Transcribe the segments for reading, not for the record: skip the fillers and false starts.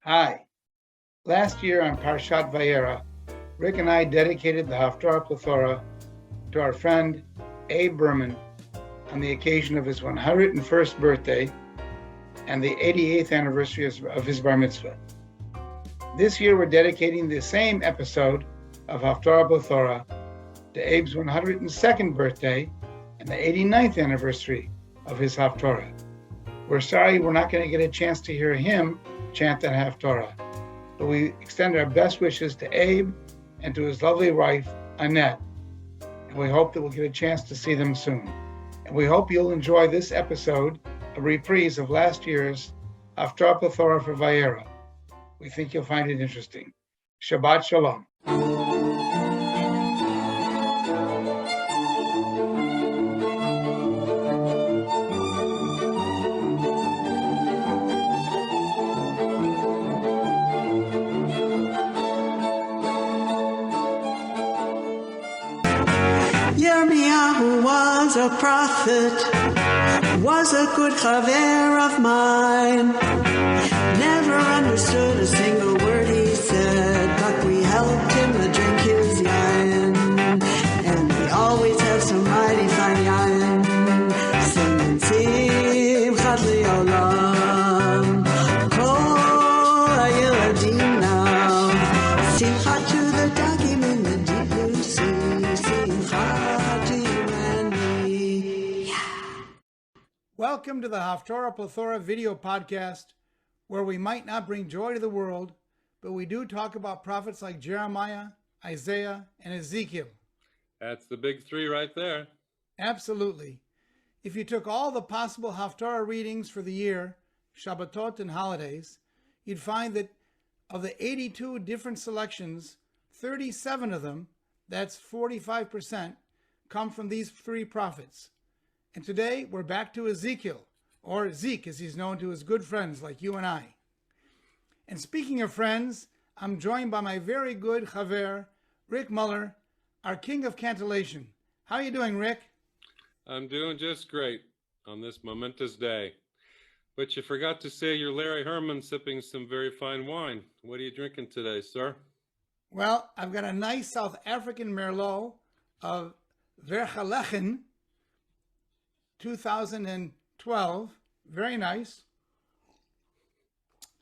Hi. Last year on Parshat Vayera, Rick and I dedicated the Haftarah Plethora to our friend Abe Berman on the occasion of his 101st birthday and the 88th anniversary of his bar mitzvah. This year we're dedicating the same episode of Haftarah Plethora to Abe's 102nd birthday and the 89th anniversary of his Haftarah. We're sorry we're not going to get a chance to hear him chant that Haftarah, but we extend our best wishes to Abe and to his lovely wife, Annette, and we hope that we'll get a chance to see them soon. And we hope you'll enjoy this episode, a reprise of last year's Haftarah Plethora for Vayera. We think you'll find it interesting. Shabbat Shalom. Yirmiyahu was a prophet, was a good chaver of mine. Never understood a single word he said, but we helped him to drink his yain. And we always have some mighty fine yain. Singing Simchat Le'olam, Kol HaYiladim now. Simchat to the dagim in the deep blue sea. Simchat to you and me. Welcome to the Haftarah Plethora video podcast, where we might not bring joy to the world, but we do talk about prophets like Jeremiah, Isaiah, and Ezekiel. That's the big three right there. Absolutely. If you took all the possible Haftarah readings for the year, Shabbatot and holidays, you'd find that of the 82 different selections, 37 of them, that's 45%, come from these three prophets. And today we're back to Ezekiel, or Zeke as he's known to his good friends like you and I. And speaking of friends, I'm joined by my very good chaver, Rick Muller, our king of cantillation. How are you doing, Rick? I'm doing just great on this momentous day. But you forgot to say you're Larry Herman sipping some very fine wine. What are you drinking today, sir? Well, I've got a nice South African Merlot of Vergelegen 2012. Very nice.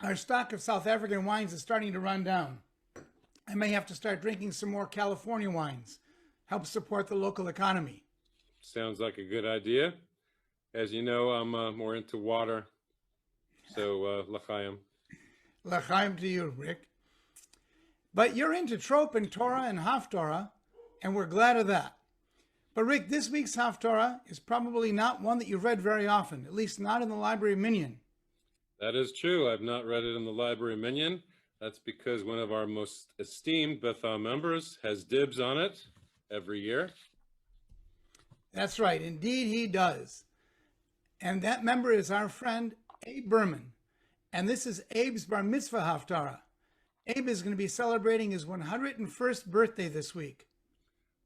Our stock of South African wines is starting to run down. I may have to start drinking some more California wines. Help support the local economy. Sounds like a good idea. As you know, I'm more into water. So, lachane. L'chaim to you, Rick. But you're into trope and Torah and Haftarah, and we're glad of that. But Rick, this week's Haftarah is probably not one that you've read very often, at least not in the Library Minyan. That is true. I've not read it in the Library Minyan. That's because one of our most esteemed Bethel members has dibs on it every year. That's right. Indeed, he does. And that member is our friend, Abe Berman. And this is Abe's bar mitzvah Haftarah. Abe is going to be celebrating his 101st birthday this week.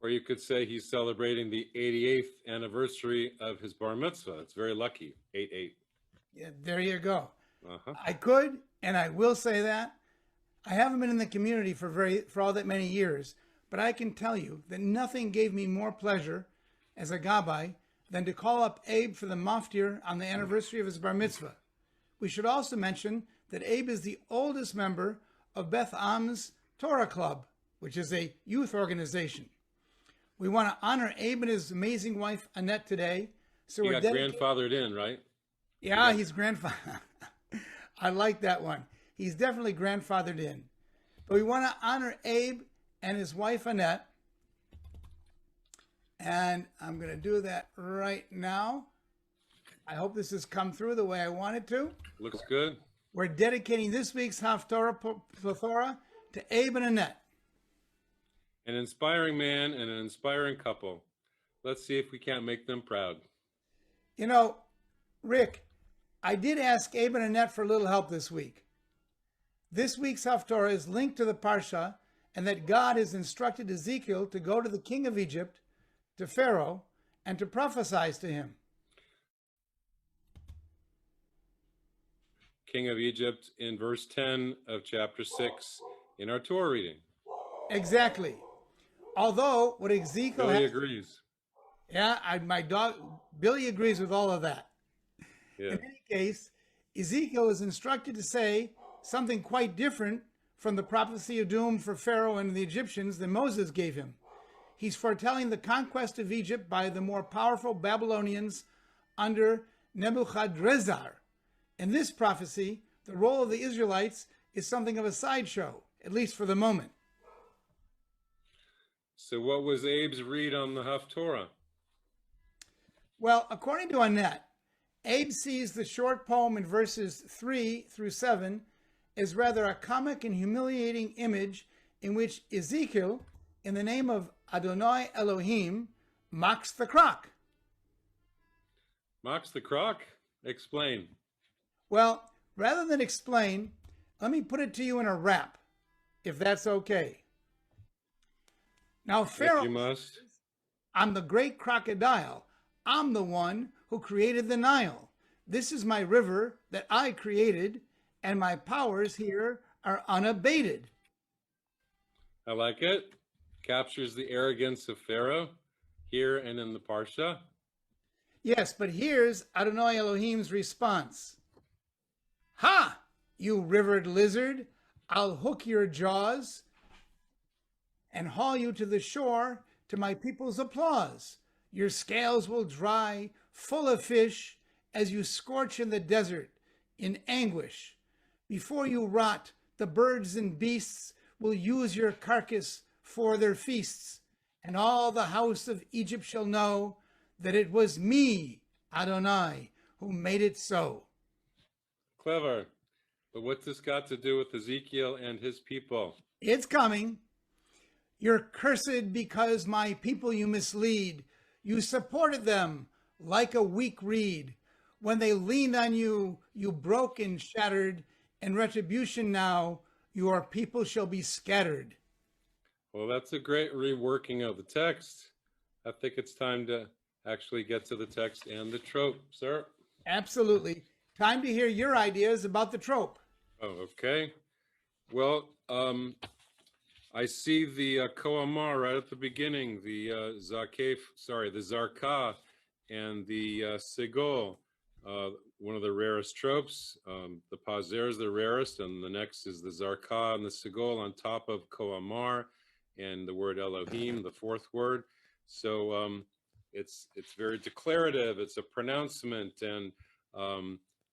Or you could say he's celebrating the 88th anniversary of his bar mitzvah. It's very lucky, 88. Yeah, there you go. Uh-huh. I could, and I will say that. I haven't been in the community for all that many years, but I can tell you that nothing gave me more pleasure as a gabbai than to call up Abe for the maftir on the anniversary of his bar mitzvah. We should also mention that Abe is the oldest member of Beth Am's Torah Club, which is a youth organization. We want to honor Abe and his amazing wife, Annette, today. So He got grandfathered in, right? Yeah, he's grandfather. I like that one. He's definitely grandfathered in. But we want to honor Abe and his wife, Annette. And I'm going to do that right now. I hope this has come through the way I want it to. Looks good. We're dedicating this week's Haftarah Plethora to Abe and Annette. An inspiring man and an inspiring couple. Let's see if we can't make them proud. You know, Rick, I did ask Abe and Annette for a little help this week. This week's Haftarah is linked to the Parsha, and that God has instructed Ezekiel to go to the king of Egypt, to Pharaoh, and to prophesy to him. king of Egypt, in verse 10 of chapter 6 in our Torah reading. Exactly. Although what Ezekiel Billy has, agrees. yeah, my dog Billy agrees with all of that. Yeah. In any case, Ezekiel is instructed to say something quite different from the prophecy of doom for Pharaoh and the Egyptians that Moses gave him. He's foretelling the conquest of Egypt by the more powerful Babylonians under Nebuchadrezzar. In this prophecy, the role of the Israelites is something of a sideshow, at least for the moment. So what was Abe's read on the Haftarah? Well, according to Annette, Abe sees the short poem in verses 3 through 7 as rather a comic and humiliating image in which Ezekiel, in the name of Adonai Elohim, mocks the croc. Mocks the croc? Explain. Well, rather than explain, let me put it to you in a rap, if that's okay. Now, Pharaoh, If you must. I'm the great crocodile. I'm the one who created the Nile. This is my river that I created, and my powers here are unabated. I like it. Captures the arrogance of Pharaoh here and in the Parsha. Yes, but here's Adonai Elohim's response. Ha, you rivered lizard, I'll hook your jaws and haul you to the shore to my people's applause. Your scales will dry, full of fish, as you scorch in the desert in anguish. Before you rot, the birds and beasts will use your carcass for their feasts, and all the house of Egypt shall know that it was me, Adonai, who made it so. Clever. But what's this got to do with Ezekiel and his people? It's coming. You're cursed because my people you mislead. You supported them like a weak reed. When they leaned on you, you broke and shattered. In retribution now, your people shall be scattered. Well, that's a great reworking of the text. I think it's time to actually get to the text and the trope, sir. Absolutely. Time to hear your ideas about the trope. Oh, okay. Well, I see the Ko-amar right at the beginning, the the Zarka and the Segol, one of the rarest tropes. The Pazer is the rarest, and the next is the Zarka and the Segol on top of Ko-amar and the word Elohim, the fourth word. So it's very declarative. It's a pronouncement, and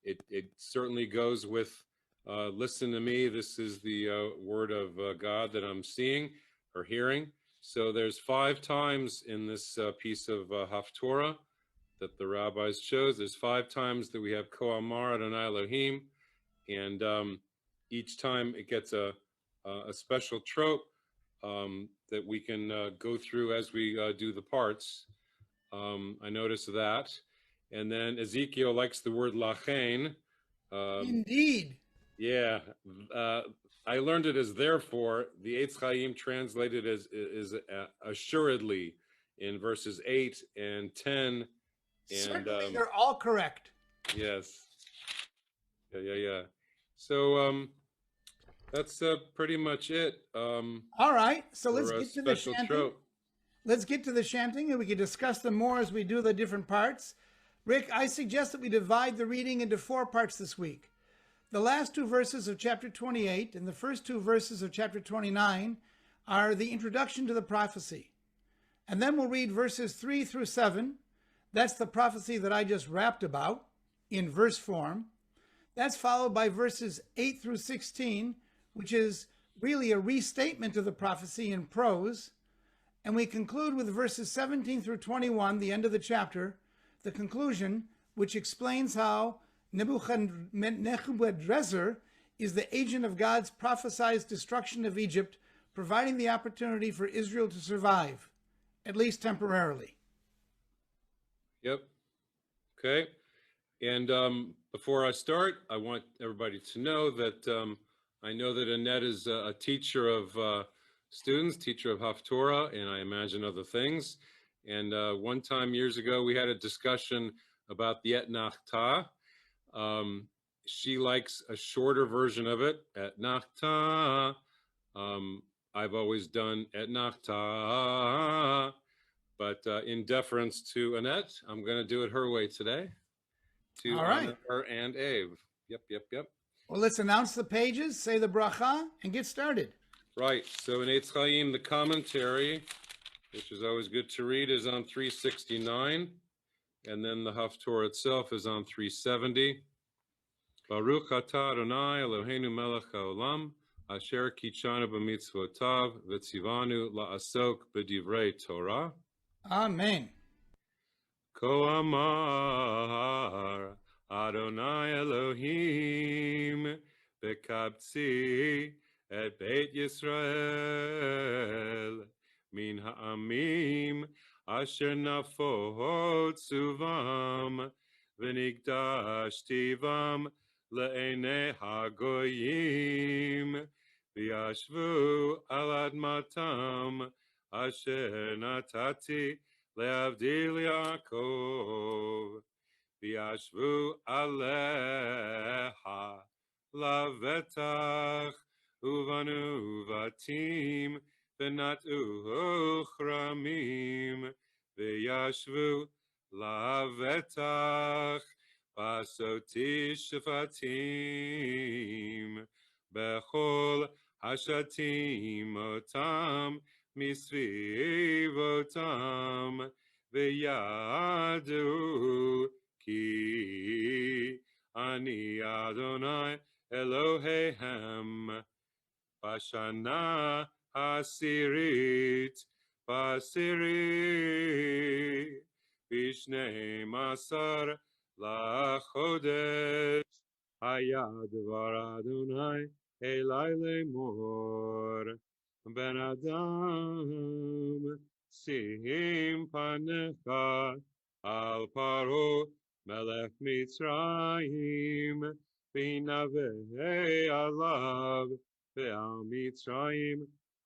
it certainly goes with listen to me. This is the word of God that I'm seeing or hearing. So there's 5 times in this piece of Haftarah that the rabbis chose. There's 5 times that we have Ko-amar Adonai Elohim, and each time it gets a special trope that we can go through as we do the parts. I noticed that. And then Ezekiel likes the word lachane. Indeed. Yeah, I learned it as therefore. The Eitz Chaim translated as is assuredly in verses 8 and 10. And Certainly, they're all correct. yes, yeah. So that's pretty much it. All right, so let's get to the chanting. Trope. Let's get to the chanting, and we can discuss them more as we do the different parts. Rick, I suggest that we divide the reading into 4 parts this week. The last 2 verses of chapter 28 and the first 2 verses of chapter 29 are the introduction to the prophecy. And then we'll read verses 3 through 7. That's the prophecy that I just rapped about in verse form. That's followed by verses 8 through 16, which is really a restatement of the prophecy in prose. And we conclude with verses 17 through 21, the end of the chapter, the conclusion, which explains how Nebuchadrezzar is the agent of God's prophesied destruction of Egypt, providing the opportunity for Israel to survive, at least temporarily. Yep. Okay. And before I start, I want everybody to know that I know that Annette is a teacher of students, teacher of Haftarah, and I imagine other things. And one time years ago, we had a discussion about the Etnachtah. she likes a shorter version of it, at nachta. I've always done at nachta, but in deference to Annette, I'm going to do it her way today to honor her and Abe. Yep. Well, let's announce the pages, say the bracha, and get started. Right. So in Eitz Chaim, the commentary, which is always good to read, is on 369, and then the Haftarah itself is on 370. Baruch atah Adonai Eloheinu melech haolam, asher kichanu b'mitzvotav v'tzivanu la'asok b'divrei Torah. Amen. Ko-amar Adonai Elohim bekabtzi et Beit Yisrael min ha'amim asher nafot suvam v'nigdashtivam le'enei hagoyim v'yashvu al admatam asher natati le'avdil Yaakov v'yashvu aleha lavetach uvanu vatim v'natu chramim v'yashvu lavetach basoti shvatim bechol hashatim otam misvivotam v'yadu ki ani Adonai Elohehem bashana hasirit basiri vishnei masar lachodesh hayad var Adonai elai lemor ben adam sim panecha al paro melech mitzrayim v'naveh alav ve'al mitzrayim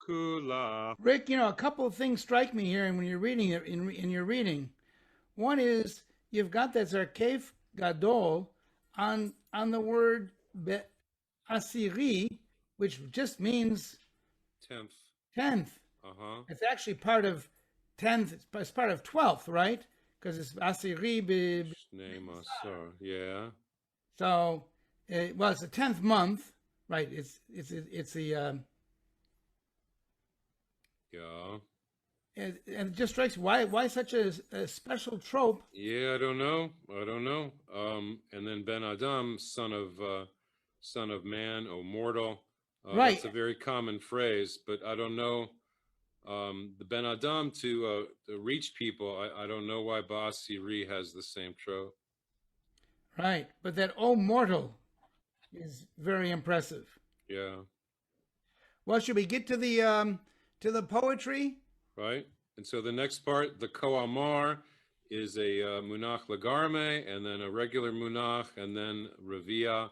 kula. Rick, a couple of things strike me here, and when you're reading it, in your reading, one is you've got that zarkef gadol on the word asiri, which just means 10th. It's actually part of 10th. It's part of 12th, right? Because it's asiri Shnei masar, yeah. So, well, it's the 10th month, right? It's the yeah. And it just strikes why such a special trope? Yeah, I don't know. And then Ben Adam, son of man, or mortal. Right. That's a very common phrase, but I don't know. The Ben Adam to reach people. I don't know why Ba'asiri has the same trope. Right, but that "oh mortal" is very impressive. Yeah. Well, should we get to the poetry? Right. And so the next part, the Ko-amar, is a munach lagarme, and then a regular munach, and then revia.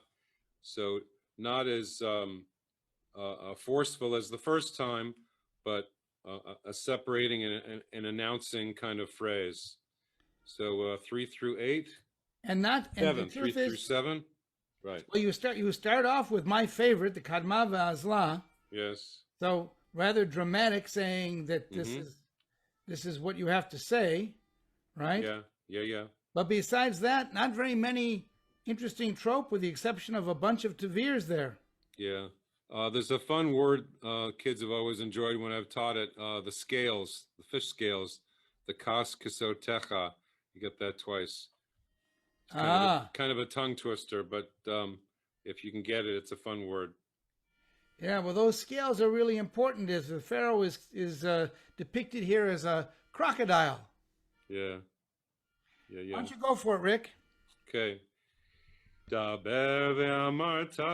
So not as forceful as the first time, but a separating and announcing kind of phrase. So 3 through 8. And not 7, 3 through 7. Right. Well, you start off with my favorite, the kadma v'azla. Yes. So rather dramatic, saying that this is what you have to say, right? Yeah. But besides that, not very many interesting trope, with the exception of a bunch of tavirs there. Yeah. There's a fun word kids have always enjoyed when I've taught it. The scales, the fish scales, the kas kisotecha. You get that twice. It's kind of a tongue twister, but if you can get it, it's a fun word. Yeah, well, those scales are really important, as the Pharaoh is depicted here as a crocodile. Yeah. Why don't you go for it, Rick? Okay. Daber ve'amarta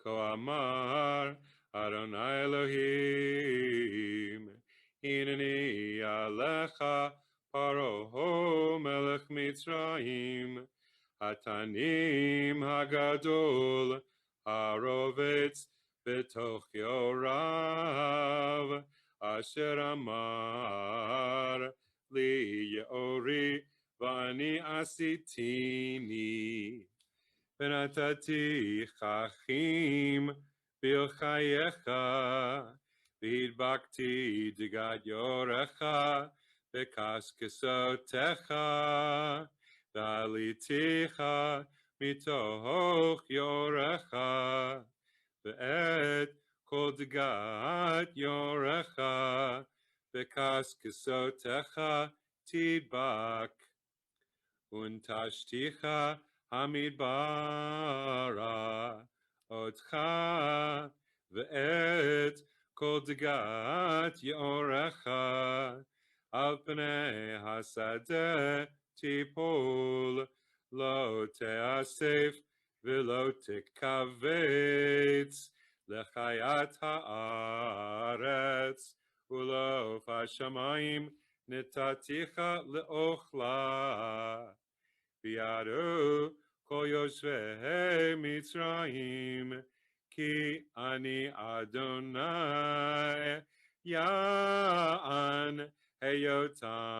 Ko-amar Adonai Elohim Hineni alecha Pharaoh melech Mitzrayim Hatanim hagadol Harovetz betoch yorav Asher amar li yeori v'ani asitini. ונתתי חכים בלחייך, והדבקתי דגת יורך בקשקשותיך, ועליתיך מתוך יורך, ואת כל דגת יורך בקשקשותיך תדבק. ונטשתיך המדברה אותך, ואת כל דגת יורך על פני השדה תיפול, לא תאסף ולא תכווץ, לחיית הארץ ולעוף השמיים נתתיך לאוכלה. ויראו כל יושבי מצרים כי אני אדוני, יען היותם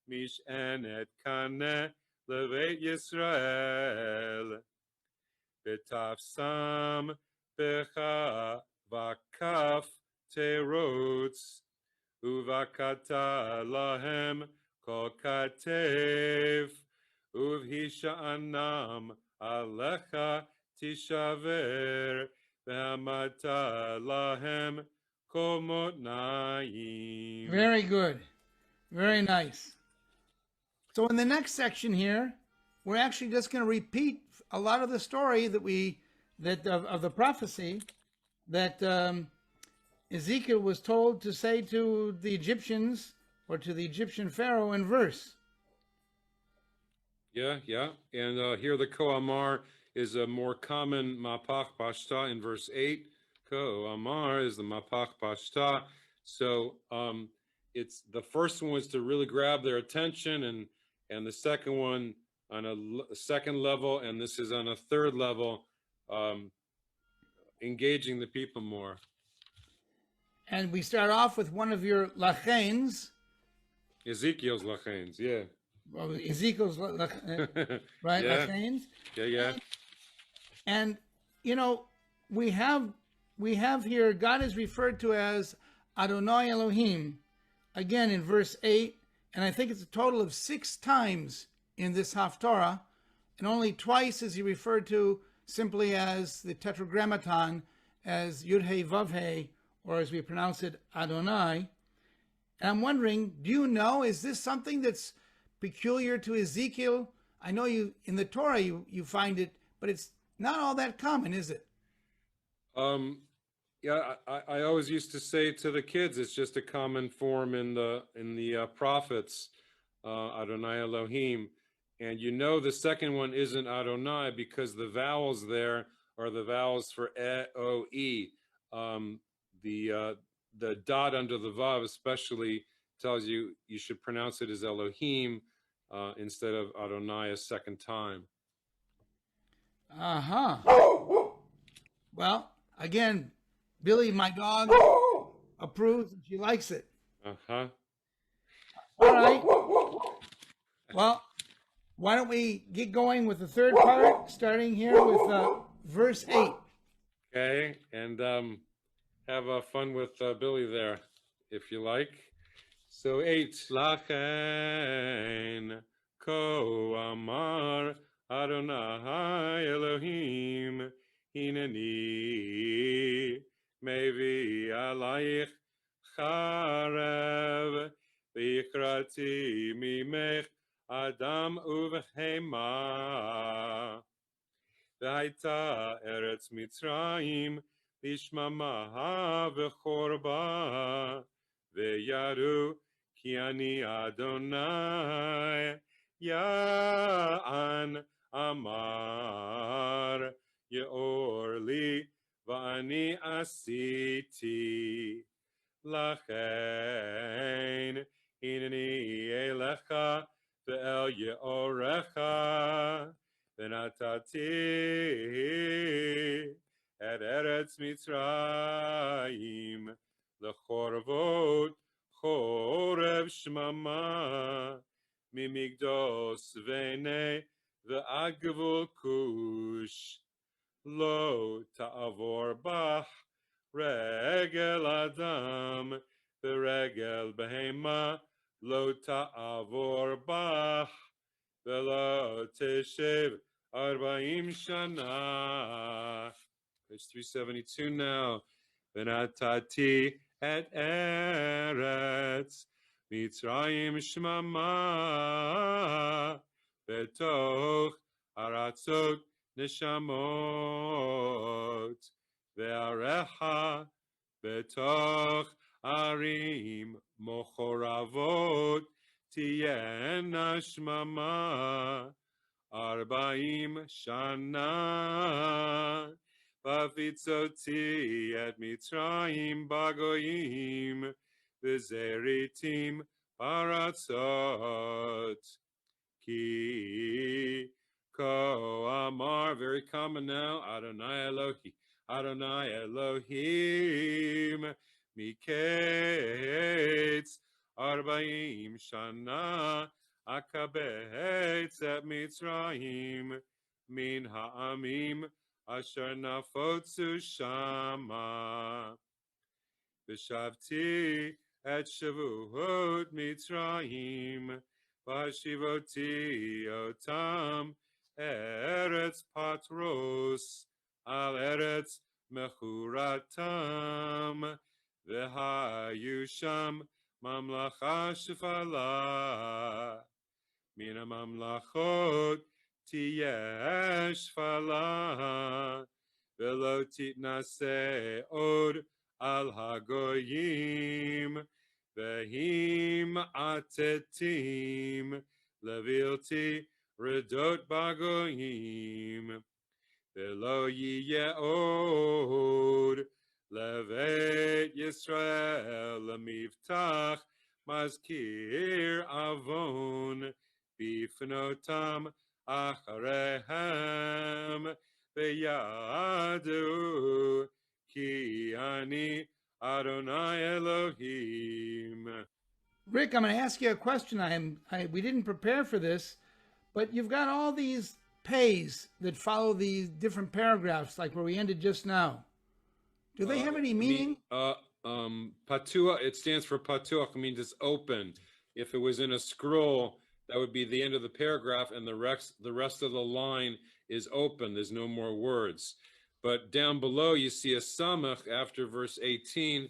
משענת קנה לבית ישראל. ותפסם בך וכף תרוץ, ובקעת להם כל כתף, ובהישענם עליך תשבר, והעמדת להם כל מותניים. Very good. Very nice. So in the next section here, we're actually just going to repeat a lot of the story that of the prophecy that Ezekiel was told to say to the Egyptians or to the Egyptian Pharaoh in verse. Yeah. And here the Ko-amar is a more common mapach pashta in verse 8. Ko-amar is the mapach pashta. So it's the first one was to really grab their attention, and the second one on a second level, and this is on a third level, engaging the people more. And we start off with one of your lachanes. Ezekiel's lachanes, yeah. Well, Ezekiel's, right, Yeah. lachanes. Yeah. And, you know, we have here, God is referred to as Adonai Elohim, again in verse 8, and I think it's a total of 6 times in this Haftarah, and only twice is he referred to simply as the Tetragrammaton, as Yud-He Vav-He, or as we pronounce it, Adonai. And I'm wondering, do you know, is this something that's peculiar to Ezekiel? I know you in the Torah you find it, but it's not all that common, is it? Yeah, I always used to say to the kids, it's just a common form in the prophets, Adonai Elohim. And you know the second one isn't Adonai because the vowels there are the vowels for E, O, E. The dot under the Vav especially tells you should pronounce it as Elohim instead of Adonai a second time. Well, again, Billy, my dog, approves and she likes it. All right. Well, why don't we get going with the third part, starting here with verse 8. Okay, and have fun with Billy there, if you like. So 8. Lachane, Ko-amar, Adonai Elohim, Hineni, Mevi alayich charev, V'yichrati mimech Adam uvehema, V'haita eretz Mitzrayim, Lishmama v'chorba, V'yaru ki ani Adonai, Ya'an amar, Ye'or li, V'ani asiti, Lachain, Hineni elecha, Ve'el ye'orecha, V'natati et eretz Mitzrayim, L'chorvot chorev shmama, Mimigdos v'nei ועד גבול כוש, לא תעבור בך רגל אדם, ורגל בהמה לא תעבור בך, ולא תשב 40 שנה. Page 372 now. ונתתי את ארץ מצרים שממה, בתוך ארצות נשמות, ועריך בתוך ערים מחורבות תהיינה שממה 40 שנה. והפיצותי את מצרים בגויים, וזריתים בארצות. כי Ko-amar, very common now, Adonai Elohi, Adonai Elohim, miketz 40 shana, akabetz et Mitzrayim, min ha'amim, asher nafotzu shama. V'shavti et shavuot Mitzrayim, v'hashivoti otam eretz patros, al eretz mechuratam, v'hayu sham mamlacha shefala, min ha'mamlachot tiyeh shefala, v'lo titnaseh od al hagoyim, v'him atetim levilti redot bagoyim, v'lo yiyeh od levet Yisrael lemivtach mazkir avon bifnotam acharehem v'yadu ki ani Adonai Elohim. Rick, I'm going to ask you a question. We didn't prepare for this, but you've got all these pays that follow these different paragraphs, like where we ended just now. Do they have any meaning? Patuach, it stands for patuach, means it's open. If it was in a scroll, that would be the end of the paragraph, and the rest of the line is open. There's no more words. But down below, you see a samach after verse 18,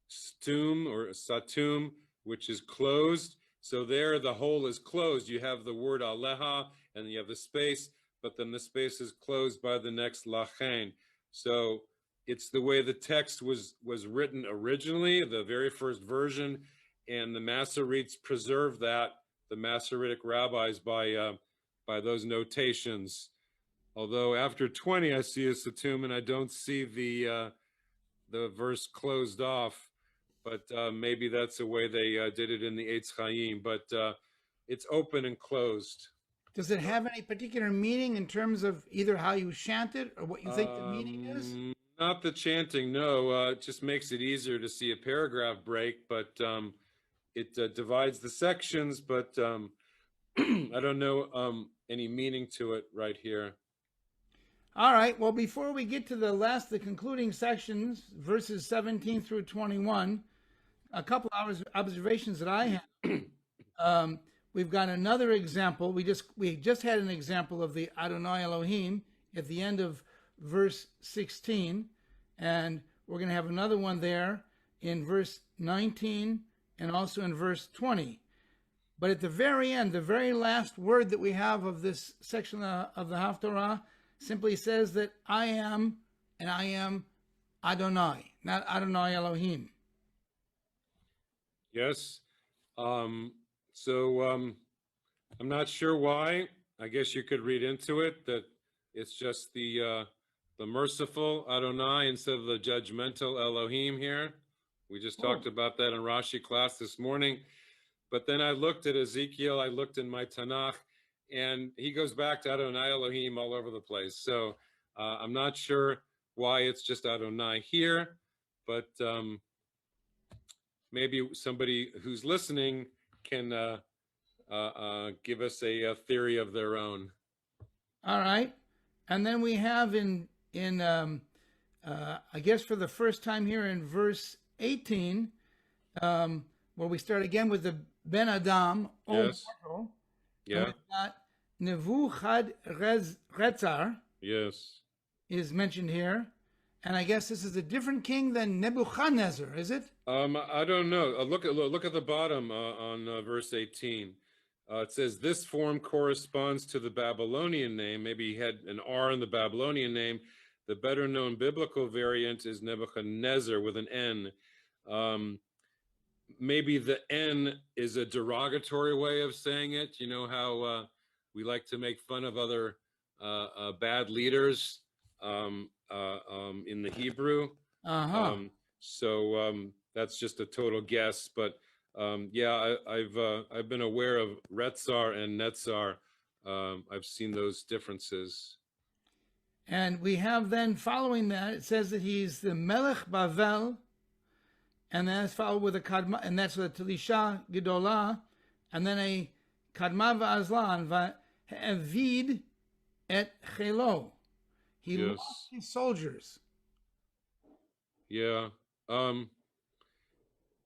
stum or satum, which is closed. So there, the hole is closed. You have the word aleha, and you have the space, but then the space is closed by the next lachane. So it's the way the text was written originally, the very first version, and the Masoretes preserved that, the Masoretic rabbis, by those notations. Although after 20, I see a satum, and I don't see the verse closed off. But maybe that's the way they did it in the Eitz Chaim. But it's open and closed. Does it have any particular meaning in terms of either how you chant it or what you think the meaning is? Not the chanting, no. It just makes it easier to see a paragraph break, but it divides the sections. But I don't know any meaning to it right here. All right. Well, before we get to the concluding sections, verses 17 through 21, a couple of observations that I have. We've got another example. We just had an example of the Adonai Elohim at the end of verse 16, and we're going to have another one there in verse 19 and also in verse 20. But at the very end, the very last word that we have of this section of the Haftarah simply says that I am, and I am Adonai, not Adonai Elohim. Yes. So I'm not sure why. I guess you could read into it that it's just the merciful Adonai instead of the judgmental Elohim here. We just talked about that in Rashi class this morning. But then I looked at Ezekiel, I looked in my Tanakh, and he goes back to Adonai Elohim all over the place. So I'm not sure why it's just Adonai here, but maybe somebody who's listening can give us a theory of their own. All right. And then we have in I guess for the first time here in verse 18, where we start again with the Ben Adam, Yes. mortal. Yeah. And we've got Nebuchadrezzar Yes. is mentioned here. And I guess this is a different king than Nebuchadnezzar, is it? I don't know. Look at the bottom on verse 18. It says this form corresponds to the Babylonian name. Maybe he had an R in the Babylonian name. The better known biblical variant is Nebuchadnezzar with an N. Maybe the N is a derogatory way of saying it. You know how we like to make fun of other bad leaders in the Hebrew. So that's just a total guess, but yeah, I've been aware of Retzar and Netzar. I've seen those differences. And we have then following that, it says that he's the Melech Bavel, and then it's followed with a Kadma, and that's with a Talisha Gedolah, and then a Kadma Va'azlan Va'avid et Chelo. He Yes. lost his soldiers. Yeah.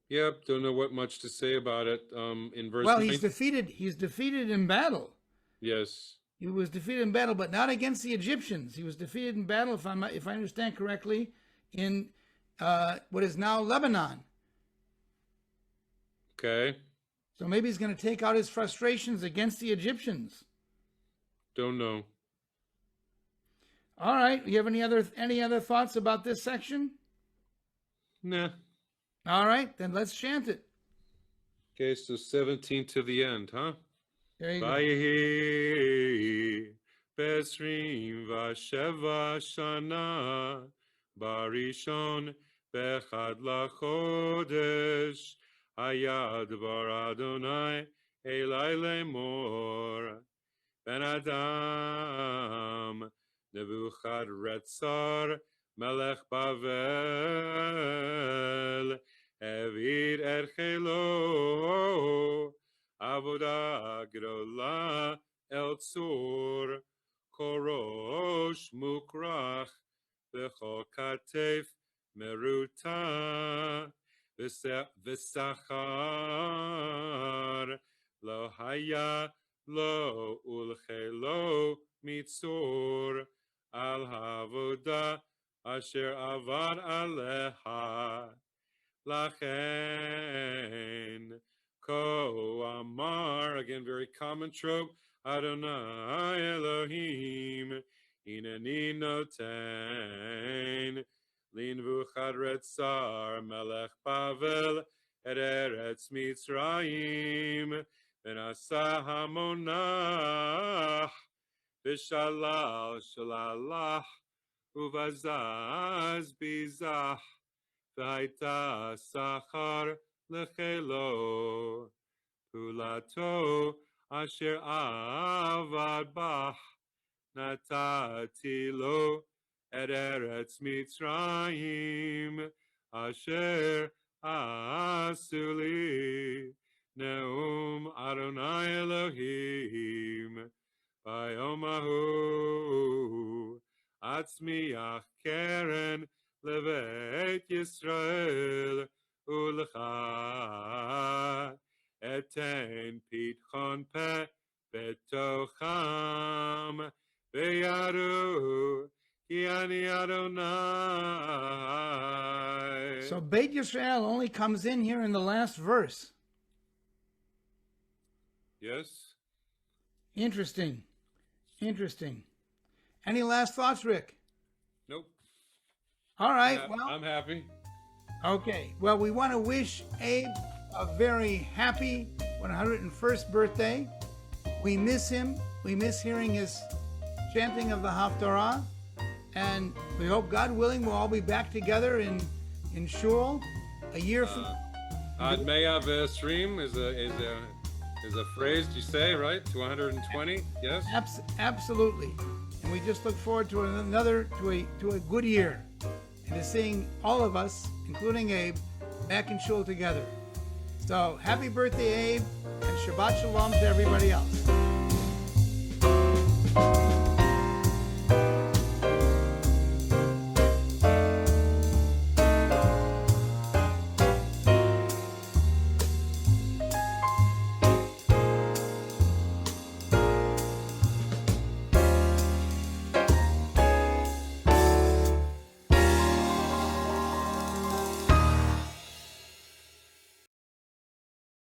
Yep. Don't know what much to say about it. In verse. Well, he's defeated. He's defeated in battle. Yes. He was defeated in battle, but not against the Egyptians. He was defeated in battle, if I understand correctly, in what is now Lebanon. Okay. So maybe he's going to take out his frustrations against the Egyptians. Don't know. All right. You have any other thoughts about this section? Nah. All right, then let's chant it. Okay, so 17 to the end, huh? There you go. Vayehi besrim vasheva shana barishon bechad lachodesh hayad bar Adonai elai lemor ben Adam Nebuchadrezzar melech Bavel Evid et Chelo Avodah Gedolah El Tzur Korosh Mukrach Bechol Katef Meruta V'sachar Lo Haya Lo Ulchelo Mitzur Al Havodah Asher Avad Aleha lachane Ko-amar, again, very common trope. Adonai Elohim, Hineni noten, Nebuchadrezzar melech Bavel, et eretz Mitzrayim, v'nasa hamonach, v'shalal shalalach, uvazaz bizach, v'haita sachar lechelo, pulato asher avad bach, natati lo et eretz Mitzrayim, asher asuli, neum Adonai Elohim, vayomahu, atzmiach keren, levet Yisrael, ulcha, eten pitchon pe, betocham, veyaru, ki ani Adonai. So Beit Yisrael only comes in here in the last verse. Yes? Interesting. Any last thoughts, Rick? Nope. All right. Yeah, Well, I'm happy. okay. Well, we want to wish Abe a very happy 101st birthday. We miss him. We miss hearing his chanting of the Haftarah. And we hope, God willing, we'll all be back together in Shul a year from Ad Mea V'Esrim is a phrase you say, right? To 120, yes? Absolutely. And we just look forward to a good year, and to seeing all of us, including Abe, back in Shul together. So happy birthday, Abe, and Shabbat Shalom to everybody else.